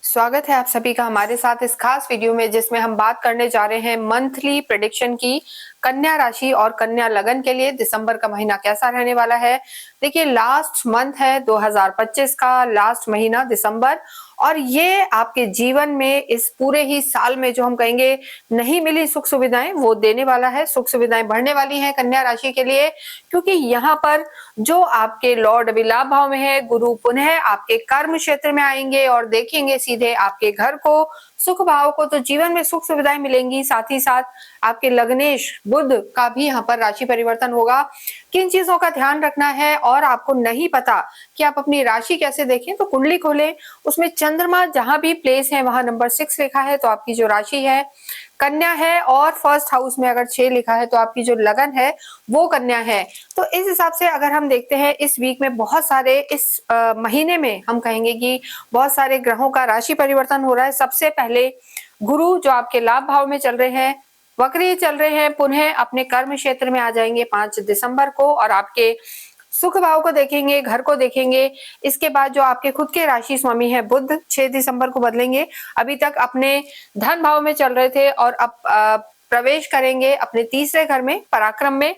स्वागत है आप सभी का हमारे साथ इस खास वीडियो में, जिसमें हम बात करने जा रहे हैं मंथली प्रेडिक्शन की। कन्या राशि और कन्या लगन के लिए दिसंबर का महीना कैसा रहने वाला है। देखिए, लास्ट मंथ है 2025 का, लास्ट महीना दिसंबर, और ये आपके जीवन में इस पूरे ही साल में जो हम कहेंगे नहीं मिली सुख सुविधाएं, वो देने वाला है। सुख सुविधाएं बढ़ने वाली हैं कन्या राशि के लिए, क्योंकि यहाँ पर जो आपके लॉर्ड अभी लाभ भाव में है, गुरु पुनः आपके कर्म क्षेत्र में आएंगे और देखेंगे सीधे आपके घर को, सुख भाव को, तो जीवन में सुख सुविधाएं मिलेंगी। साथ ही साथ आपके लग्नेश बुध का भी यहाँ पर राशि परिवर्तन होगा। किन चीजों का ध्यान रखना है, और आपको नहीं पता कि आप अपनी राशि कैसे देखें, तो कुंडली खोलें, उसमें चंद्रमा जहां भी प्लेस है वहां नंबर 6 लिखा है तो आपकी जो राशि है कन्या है, और फर्स्ट हाउस में अगर 6 लिखा है तो आपकी जो लगन है वो कन्या है। तो इस हिसाब से अगर हम देखते हैं इस वीक में बहुत सारे, इस महीने में हम कहेंगे कि बहुत सारे ग्रहों का राशि परिवर्तन हो रहा है। सबसे पहले गुरु जो आपके लाभ भाव में चल रहे हैं, वक्री चल रहे हैं, पुनः अपने कर्म क्षेत्र में आ जाएंगे 5 दिसंबर को, और आपके सुख भाव को देखेंगे, घर को देखेंगे। इसके बाद जो आपके खुद के राशि स्वामी है बुध, 6 दिसंबर को बदलेंगे। अभी तक अपने धन भाव में चल रहे थे और अब प्रवेश करेंगे अपने तीसरे घर में, पराक्रम में,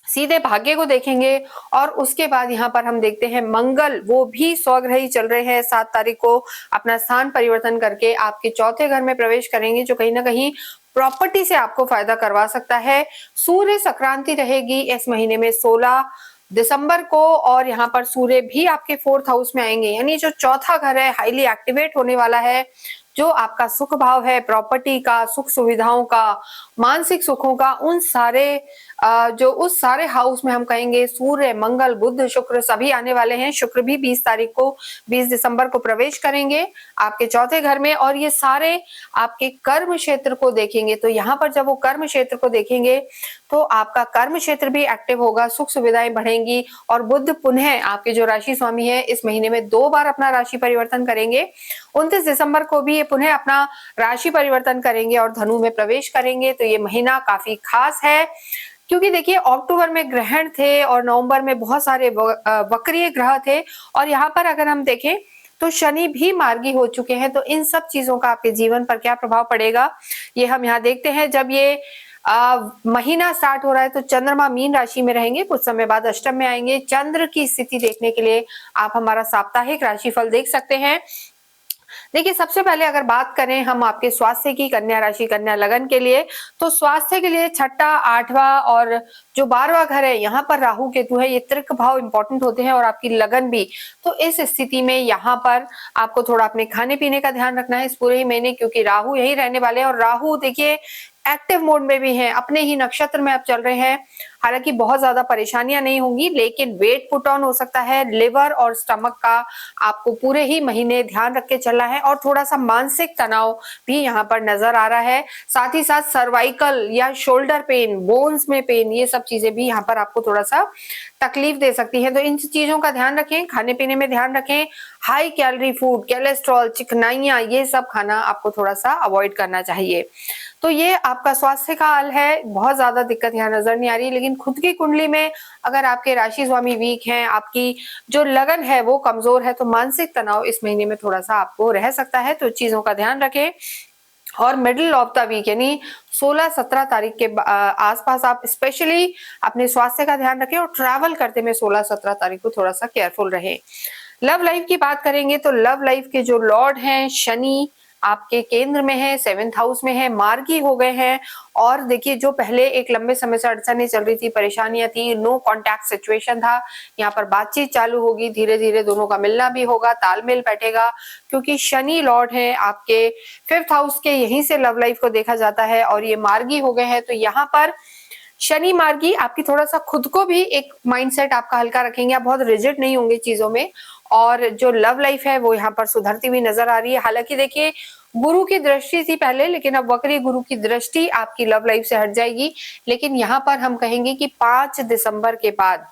सीधे भाग्य को देखेंगे। और उसके बाद यहाँ पर हम देखते हैं मंगल, वो भी स्वग्रही चल रहे हैं, 7 तारीख को अपना स्थान परिवर्तन करके आपके चौथे घर में प्रवेश करेंगे, जो कहीं ना कहीं प्रॉपर्टी से आपको फायदा करवा सकता है। सूर्य संक्रांति रहेगी इस महीने में 16 दिसंबर को, और यहाँ पर सूर्य भी आपके 4th हाउस में आएंगे, यानी जो चौथा घर है हाईली एक्टिवेट होने वाला है। जो आपका सुख भाव है, प्रॉपर्टी का, सुख सुविधाओं का, मानसिक सुखों का, उन सारे जो उस सारे हाउस में हम कहेंगे सूर्य, मंगल, बुध, शुक्र सभी आने वाले हैं। शुक्र भी 20 तारीख को, 20 दिसंबर को प्रवेश करेंगे आपके चौथे घर में, और ये सारे आपके कर्म क्षेत्र को देखेंगे। तो यहाँ पर जब वो कर्म क्षेत्र को देखेंगे तो आपका कर्म क्षेत्र भी एक्टिव होगा, सुख सुविधाएं बढ़ेंगी। और बुध पुनः आपके जो राशि स्वामी है इस महीने में 2 बार अपना राशि परिवर्तन करेंगे। 29 दिसंबर को भी ये पुनः अपना राशि परिवर्तन करेंगे और धनु में प्रवेश करेंगे। तो ये महीना काफी खास है, क्योंकि देखिए अक्टूबर में ग्रहण थे और नवंबर में बहुत सारे वक्रीय ग्रह थे, और यहाँ पर अगर हम देखें तो शनि भी मार्गी हो चुके हैं। तो इन सब चीजों का आपके जीवन पर क्या प्रभाव पड़ेगा, ये हम यहाँ देखते हैं। जब ये महीना स्टार्ट हो रहा है तो चंद्रमा मीन राशि में रहेंगे, कुछ समय बाद अष्टम में आएंगे। चंद्र की स्थिति देखने के लिए आप हमारा साप्ताहिक राशिफल देख सकते हैं। देखिए, सबसे पहले अगर बात करें हम आपके स्वास्थ्य की, कन्या राशि कन्या लगन के लिए, तो स्वास्थ्य के लिए 6ठा, 8वां और जो 12वां घर है, यहाँ पर राहु केतु है, ये त्रिक भाव इंपॉर्टेंट होते हैं, और आपकी लगन भी। तो इस स्थिति में यहाँ पर आपको थोड़ा अपने खाने पीने का ध्यान रखना है इस पूरे ही महीने, क्योंकि राहु यही रहने वाले हैं। और राहु देखिए एक्टिव मोड में भी है, अपने ही नक्षत्र में आप चल रहे हैं। हालांकि बहुत ज्यादा परेशानियां नहीं होंगी, लेकिन वेट पुट ऑन हो सकता है। लिवर और स्टमक का आपको पूरे ही महीने ध्यान रख के चलना है, और थोड़ा सा मानसिक तनाव भी यहाँ पर नजर आ रहा है। साथ ही साथ सर्वाइकल या शोल्डर पेन, बोन्स में पेन, ये सब चीजें भी यहाँ पर आपको थोड़ा सा तकलीफ दे सकती है। तो इन चीजों का ध्यान रखें, खाने पीने में ध्यान रखें। हाई कैलोरी फूड, कोलेस्ट्रॉल, चिकनाइयां, ये सब खाना आपको थोड़ा सा अवॉइड करना चाहिए। तो ये आपका स्वास्थ्य का हाल है। बहुत ज्यादा दिक्कत यहाँ नजर नहीं आ रही, लेकिन खुद की कुंडली में अगर आपके राशि स्वामी वीक हैं, आपकी जो लगन है वो कमजोर है, तो मानसिक तनाव इस महीने में थोड़ा सा आपको रह सकता है। तो चीजों का ध्यान रखें। और मिडिल ऑफ द वीक यानी 16-17 तारीख के आसपास आप स्पेशली अपने स्वास्थ्य का ध्यान रखें, और ट्रैवल करते में 16-17 तारीख को थोड़ा सा केयरफुल रहें। लव लाइफ की बात करेंगे तो लव लाइफ के जो लॉर्ड हैं शनि आपके केंद्र में है, 7th हाउस में है, मार्गी हो गए हैं। और देखिए, जो पहले एक लंबे समय से अड़चनें चल रही थी, परेशानियां थी, नो कांटेक्ट सिचुएशन था, यहाँ पर बातचीत चालू होगी, धीरे धीरे दोनों का मिलना भी होगा, तालमेल बैठेगा, क्योंकि शनि लॉर्ड है आपके 5th हाउस के, यहीं से लव लाइफ को देखा जाता है, और ये मार्गी हो गए हैं। तो यहाँ पर शनि मार्गी आपकी थोड़ा सा खुद को भी एक माइंडसेट आपका हल्का रखेंगे, आप बहुत रिजिड नहीं होंगे चीजों में, और जो लव लाइफ है वो यहाँ पर सुधरती हुई नजर आ रही है। हालांकि देखिए, गुरु की दृष्टि थी पहले, लेकिन अब वक्री गुरु की दृष्टि आपकी लव लाइफ से हट जाएगी। लेकिन यहाँ पर हम कहेंगे कि 5 दिसंबर के बाद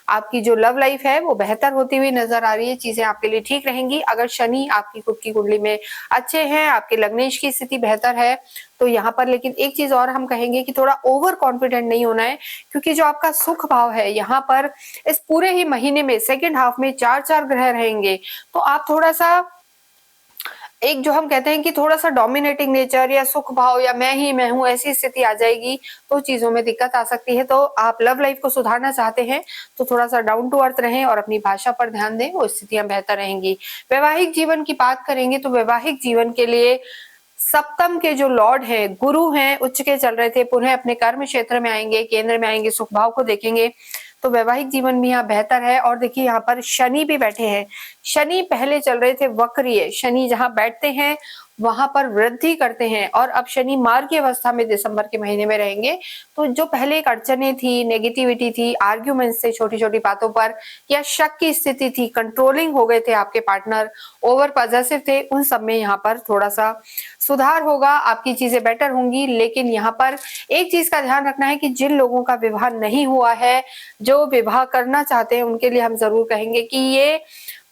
आपकी जो लव लाइफ है वो बेहतर होती हुई नजर आ रही है, चीजें आपके लिए ठीक रहेंगी। अगर शनि आपकी खुद की कुंडली में अच्छे हैं, आपके लग्नेश की स्थिति बेहतर है, तो यहाँ पर लेकिन एक चीज और हम कहेंगे कि थोड़ा ओवर कॉन्फिडेंट नहीं होना है, क्योंकि जो आपका सुख भाव है यहाँ पर इस पूरे ही महीने में सेकेंड हाफ में 4-4 ग्रह रहेंगे। तो आप थोड़ा सा एक जो हम कहते हैं कि थोड़ा-सा डोमिनेटिंग नेचर या सुख भाव या मैं हूँ ऐसी स्थिति आ जाएगी, तो चीज़ों में दिक्कत आ सकती है। तो आप लव लाइफ को सुधारना चाहते हैं, तो थोड़ा-सा डाउन टू अर्थ रहें और अपनी भाषा पर ध्यान दें, वो स्थितियाँ बेहतर रहेंगी। वैवाहिक जीवन की बात करेंगे तो वैवाहिक जीवन के लिए सप्तम के जो लॉर्ड हैं, गुरु हैं, उच्च के चल रहे थे, पुनः अपने कर्म क्षेत्र में आएंगे, केंद्र में आएंगे, सुख भाव को देखेंगे, तो वैवाहिक जीवन भी यहाँ बेहतर है। और देखिए यहाँ पर शनि भी बैठे हैं। शनि पहले चल रहे थे वक्रीय, शनि जहाँ बैठते हैं वहां पर वृद्धि करते हैं और अब शनि मार्ग की अवस्था में दिसंबर के महीने में रहेंगे। तो जो पहले एक अड़चने थी, नेगेटिविटी थी, आर्ग्यूमेंट्स थे छोटी छोटी बातों पर, या शक की स्थिति थी, कंट्रोलिंग हो गए थे आपके पार्टनर, ओवर पॉजेसिव थे, उन सब में यहाँ पर थोड़ा सा सुधार होगा, आपकी चीजें बेटर होंगी। लेकिन यहाँ पर एक चीज का ध्यान रखना है कि जिन लोगों का विवाह नहीं हुआ है, जो विवाह करना चाहते हैं, उनके लिए हम जरूर कहेंगे कि ये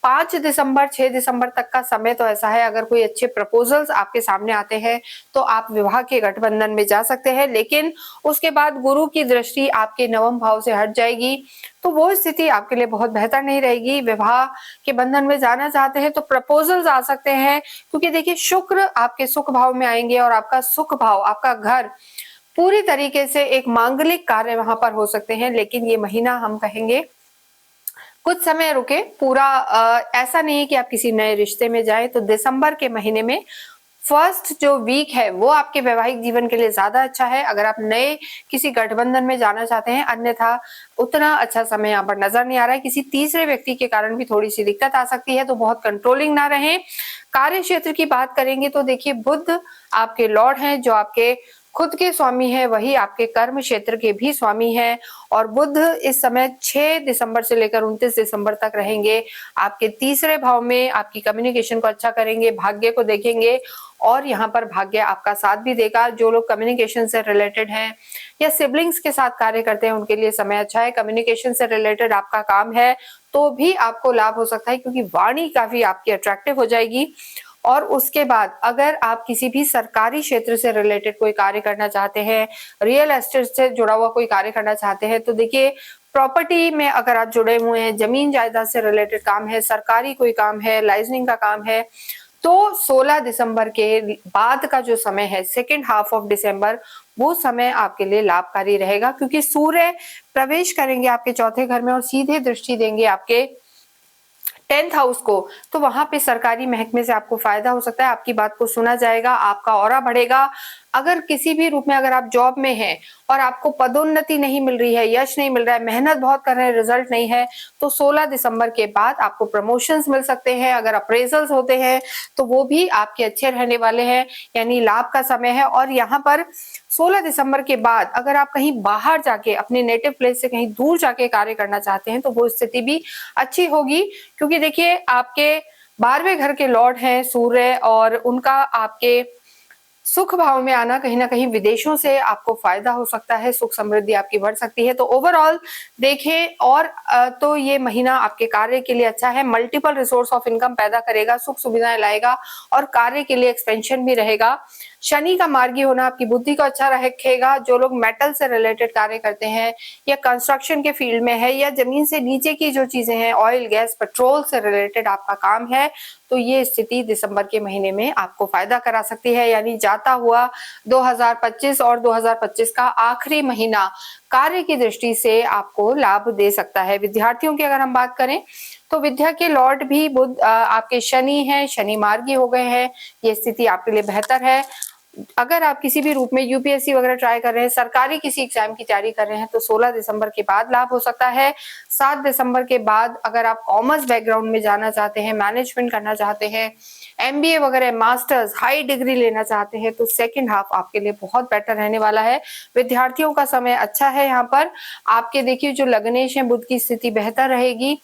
5 दिसंबर 6 दिसंबर तक का समय तो ऐसा है, अगर कोई अच्छे प्रपोजल्स आपके सामने आते हैं तो आप विवाह के गठबंधन में जा सकते हैं। लेकिन उसके बाद गुरु की दृष्टि आपके नवम भाव से हट जाएगी, तो वो स्थिति आपके लिए बहुत बेहतर नहीं रहेगी। विवाह के बंधन में जाना चाहते हैं तो प्रपोजल्स आ सकते हैं, क्योंकि देखिए शुक्र आपके सुख भाव में आएंगे और आपका सुख भाव, आपका घर पूरी तरीके से एक मांगलिक कार्य वहां पर हो सकते हैं। लेकिन ये महीना हम कहेंगे कुछ समय रुके, पूरा ऐसा नहीं है कि आप किसी नए रिश्ते में जाएं। तो दिसंबर के महीने में फर्स्ट जो वीक है वो आपके वैवाहिक जीवन के लिए ज्यादा अच्छा है, अगर आप नए किसी गठबंधन में जाना चाहते हैं। अन्यथा उतना अच्छा समय यहाँ पर नजर नहीं आ रहा है। किसी तीसरे व्यक्ति के कारण भी थोड़ी सी दिक्कत आ सकती है, तो बहुत कंट्रोलिंग ना रहें। कार्य क्षेत्र की बात करेंगे तो देखिए बुध आपके लॉर्ड हैं, जो आपके खुद के स्वामी है, वही आपके कर्म क्षेत्र के भी स्वामी है। और बुध इस समय 6 दिसंबर से लेकर 29 दिसंबर तक रहेंगे आपके तीसरे भाव में, आपकी कम्युनिकेशन को अच्छा करेंगे, भाग्य को देखेंगे और यहाँ पर भाग्य आपका साथ भी देगा। जो लोग कम्युनिकेशन से रिलेटेड हैं या सिबलिंग्स के साथ कार्य करते हैं, उनके लिए समय अच्छा है। कम्युनिकेशन से रिलेटेड आपका काम है तो भी आपको लाभ हो सकता है, क्योंकि वाणी काफी आपकी अट्रैक्टिव हो जाएगी। और उसके बाद अगर आप किसी भी सरकारी क्षेत्र से रिलेटेड कोई कार्य करना चाहते हैं, रियल एस्टेट से जुड़ा हुआ कोई कार्य करना चाहते हैं, तो देखिए प्रॉपर्टी में अगर आप जुड़े हुए हैं, जमीन जायदाद से रिलेटेड काम है, सरकारी कोई काम है, लाइजनिंग का काम है, तो 16 दिसंबर के बाद का जो समय है, सेकेंड हाफ ऑफ दिसंबर, वो समय आपके लिए लाभकारी रहेगा, क्योंकि सूर्य प्रवेश करेंगे आपके चौथे घर में और सीधे दृष्टि देंगे आपके 10th हाउस को। तो वहां पे सरकारी महकमे से आपको फायदा हो सकता है, आपकी बात को सुना जाएगा, आपका ऑरा बढ़ेगा। अगर किसी भी रूप में अगर आप जॉब में हैं और आपको पदोन्नति नहीं मिल रही है, यश नहीं मिल रहा है, मेहनत बहुत कर रहे हैं, रिजल्ट नहीं है, तो 16 दिसंबर के बाद आपको प्रमोशंस मिल सकते हैं। अगर अप्रेजल्स होते हैं तो वो भी आपके अच्छे रहने वाले हैं, यानी लाभ का समय है। और यहाँ पर 16 दिसंबर के बाद अगर आप कहीं बाहर जाके, अपने नेटिव प्लेस से कहीं दूर जाके कार्य करना चाहते हैं, तो वो स्थिति भी अच्छी होगी, क्योंकि देखिए आपके 12वें घर के लॉर्ड हैं सूर्य, और उनका आपके सुख भाव में आना कहीं ना कहीं विदेशों से आपको फायदा हो सकता है, सुख समृद्धि आपकी बढ़ सकती है। तो ओवरऑल देखें और तो ये महीना आपके कार्य के लिए अच्छा है, मल्टीपल रिसोर्स ऑफ इनकम पैदा करेगा, सुख सुविधाएं लाएगा और कार्य के लिए एक्सपेंशन भी रहेगा। शनि का मार्गी होना आपकी बुद्धि को अच्छा रखेगा। जो लोग मेटल से रिलेटेड कार्य करते हैं या कंस्ट्रक्शन के फील्ड में है या जमीन से नीचे की जो चीजें हैं, ऑयल गैस पेट्रोल से रिलेटेड आपका काम है, तो ये स्थिति दिसंबर के महीने में आपको फायदा करा सकती है। यानी जाता हुआ 2025 और 2025 का आखिरी महीना कार्य की दृष्टि से आपको लाभ दे सकता है। विद्यार्थियों की अगर हम बात करें तो विद्या के लॉर्ड भी बुध आपके शनि हैं, शनि मार्गी हो गए हैं, ये स्थिति आपके लिए बेहतर है। अगर आप किसी भी रूप में यूपीएससी वगैरह ट्राई कर रहे हैं, सरकारी किसी एग्जाम की तैयारी कर रहे हैं, तो 16 दिसंबर के बाद लाभ हो सकता है। 7 दिसंबर के बाद अगर आप कॉमर्स बैकग्राउंड में जाना चाहते हैं, मैनेजमेंट करना चाहते हैं, एमबीए वगैरह, मास्टर्स, हाई डिग्री लेना चाहते हैं, तो सेकंड हाफ आपके लिए बहुत बेटर रहने वाला है। विद्यार्थियों का समय अच्छा है। यहाँ पर आपके देखिए जो लग्नेश है, बुध की स्थिति बेहतर रहेगी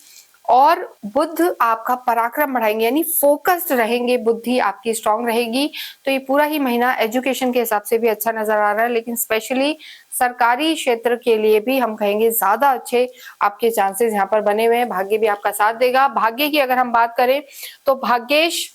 और बुध आपका पराक्रम बढ़ाएंगे, यानी फोकस्ड रहेंगे, बुद्धि आपकी स्ट्रांग रहेगी। तो ये पूरा ही महीना एजुकेशन के हिसाब से भी अच्छा नजर आ रहा है, लेकिन स्पेशली सरकारी क्षेत्र के लिए भी हम कहेंगे ज्यादा अच्छे आपके चांसेस यहाँ पर बने हुए हैं। भाग्य भी आपका साथ देगा। भाग्य की अगर हम बात करें तो भाग्येश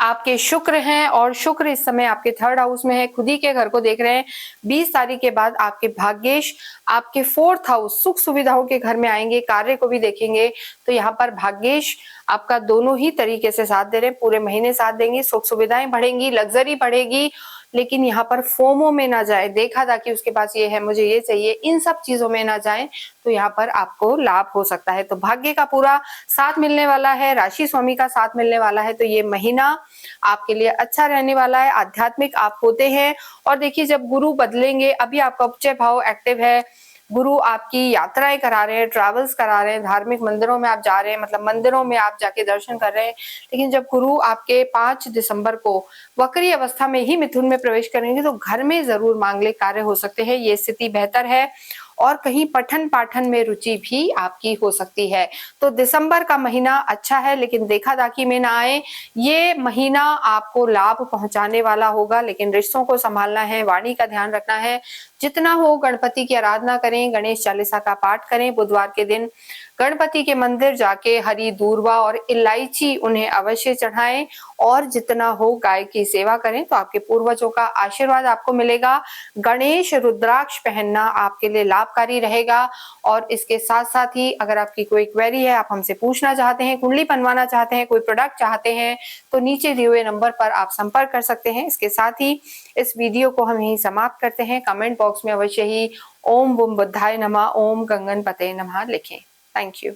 आपके शुक्र हैं और शुक्र इस समय आपके 3rd हाउस में है, खुद ही के घर को देख रहे हैं। 20 तारीख के बाद आपके भाग्येश आपके 4th हाउस सुख सुविधाओं के घर में आएंगे, कार्य को भी देखेंगे। तो यहाँ पर भाग्येश आपका दोनों ही तरीके से साथ दे रहे हैं, पूरे महीने साथ देंगे, सुख सुविधाएं बढ़ेंगी, लग्जरी बढ़ेगी। लेकिन यहाँ पर फोमो में ना जाए, देखा था कि उसके पास ये है मुझे ये चाहिए, इन सब चीजों में ना जाए, तो यहाँ पर आपको लाभ हो सकता है। तो भाग्य का पूरा साथ मिलने वाला है, राशि स्वामी का साथ मिलने वाला है। तो ये महीना आपके लिए अच्छा रहने वाला है, आध्यात्मिक आप होते हैं। और देखिए जब गुरु बदलेंगे, अभी आपका उपचय भाव एक्टिव है, गुरु आपकी यात्राएं करा रहे हैं, ट्रैवल्स करा रहे हैं, धार्मिक मंदिरों में आप जा रहे हैं, मतलब मंदिरों में आप जाके दर्शन कर रहे हैं। लेकिन जब गुरु आपके 5 दिसंबर को वक्री अवस्था में ही मिथुन में प्रवेश करेंगे तो घर में जरूर मांगलिक कार्य हो सकते हैं, ये स्थिति बेहतर है। और कहीं पठन पाठन में रुचि भी आपकी हो सकती है। तो दिसंबर का महीना अच्छा है, लेकिन देखा दाखी में ना आए। ये महीना आपको लाभ पहुंचाने वाला होगा, लेकिन रिश्तों को संभालना है, वाणी का ध्यान रखना है। जितना हो गणपति की आराधना करें, गणेश चालीसा का पाठ करें, बुधवार के दिन गणपति के मंदिर जाके हरी दूर्वा और इलायची उन्हें अवश्य चढ़ाएं। और जितना हो गाय की सेवा करें, तो आपके पूर्वजों का आशीर्वाद आपको मिलेगा। गणेश रुद्राक्ष पहनना आपके लिए लाभकारी रहेगा। और इसके साथ साथ ही अगर आपकी कोई क्वेरी है, आप हमसे पूछना चाहते हैं, कुंडली बनवाना चाहते हैं, कोई प्रोडक्ट चाहते हैं, तो नीचे दिए हुए नंबर पर आप संपर्क कर सकते हैं। इसके साथ ही इस वीडियो को हम यहीं समाप्त करते हैं। कमेंट बॉक्स में अवश्य ही ओम बुम बुद्धाय नमः, ओम गंगन पते नमः लिखें। Thank you.